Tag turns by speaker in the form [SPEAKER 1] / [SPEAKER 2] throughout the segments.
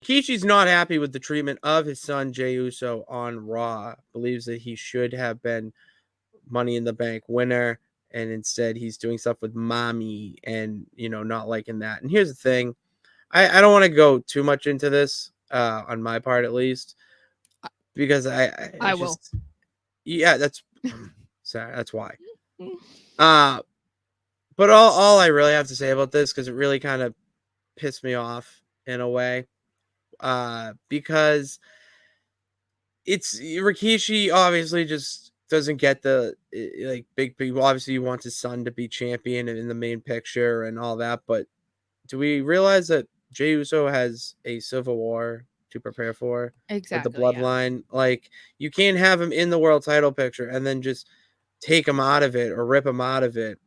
[SPEAKER 1] Rikishi's not happy with the treatment of his son Jey Uso on Raw. Believes that he should have been Money in the Bank winner, and instead he's doing stuff with mommy and, not liking that. And here's the thing. I don't want to go too much into this, on my part at least, because
[SPEAKER 2] I will.
[SPEAKER 1] Yeah, that's sorry, that's why. But all I really have to say about this, because it really kind of pissed me off in a way, because it's Rikishi obviously just doesn't get the like big people. Obviously, he wants his son to be champion and in the main picture and all that. But do we realize that Jey Uso has a civil war to prepare for with the
[SPEAKER 2] Exactly. Yeah.
[SPEAKER 1] bloodline? Like, you can't have him in the world title picture and then just take him out of it or rip him out of it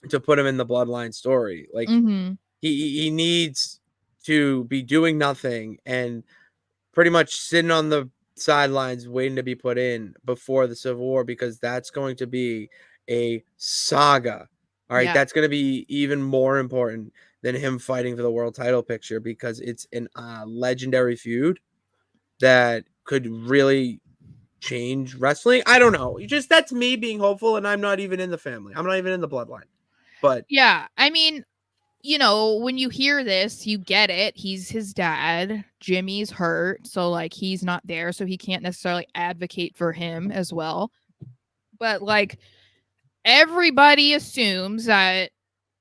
[SPEAKER 1] to put him in the bloodline story. Like, he needs to be doing nothing and pretty much sitting on the sidelines waiting to be put in before the Civil War, because that's going to be a saga. All right,
[SPEAKER 2] Yeah.
[SPEAKER 1] that's going to be even more important than him fighting for the world title picture, because it's an legendary feud that could really change wrestling. I don't know. Just that's me being hopeful, and I'm not even in the family. I'm not even in the bloodline. But
[SPEAKER 2] Yeah. I mean, when you hear this, you get it. He's his dad. Jimmy's hurt, so like he's not there, so he can't necessarily advocate for him as well. But like everybody assumes that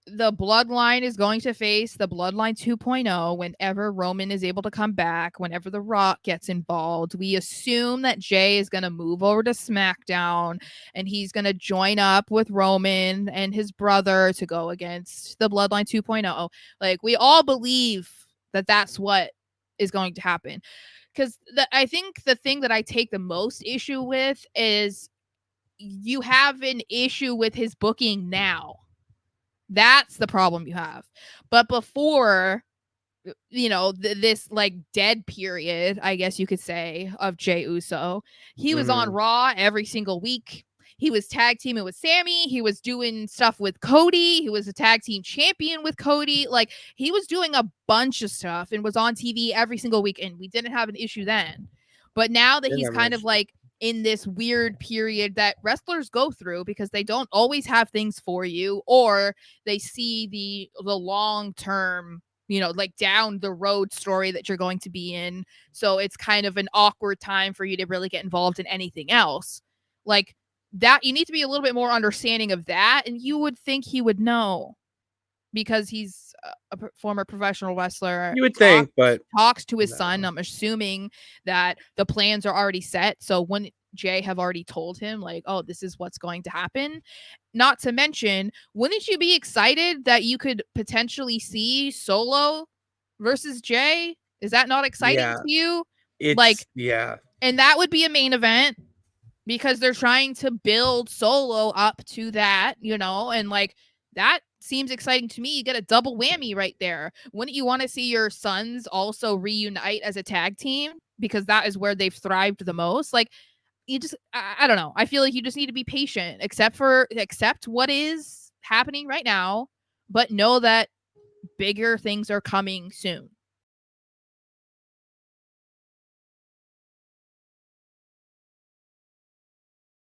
[SPEAKER 2] the bloodline is going to face the bloodline 2.0 whenever Roman is able to come back, whenever The Rock gets involved. We assume that Jey is going to move over to SmackDown and he's going to join up with Roman and his brother to go against the bloodline 2.0. Like, we all believe that that's what is going to happen. Because I think the thing that I take the most issue with is you have an issue with his booking now. That's the problem you have. But before, this like dead period, I guess you could say, of Jey Uso, he was on Raw every single week. He was tag teaming with Sammy. He was doing stuff with Cody. He was a tag team champion with Cody. Like, he was doing a bunch of stuff and was on TV every single week. And we didn't have an issue then. But now that he's kind of like in this weird period that wrestlers go through because they don't always have things for you, or they see the long term, like down the road story that you're going to be in. So it's kind of an awkward time for you to really get involved in anything else. Like that, you need to be a little bit more understanding of that. And you would think he would know because he's a former professional wrestler.
[SPEAKER 1] You would think, but
[SPEAKER 2] talks to his
[SPEAKER 1] no.
[SPEAKER 2] son. I'm assuming that the plans are already set. So wouldn't Jey have already told him, like, oh, this is what's going to happen? Not to mention, wouldn't you be excited that you could potentially see Solo versus Jey? Is that not exciting to you? And that would be a main event because they're trying to build Solo up to that, and like that seems exciting to me. You get a double whammy right there. Wouldn't you want to see your sons also reunite as a tag team? Because that is where they've thrived the most. Like, I don't know. I feel like you just need to be patient, accept what is happening right now, but know that bigger things are coming soon.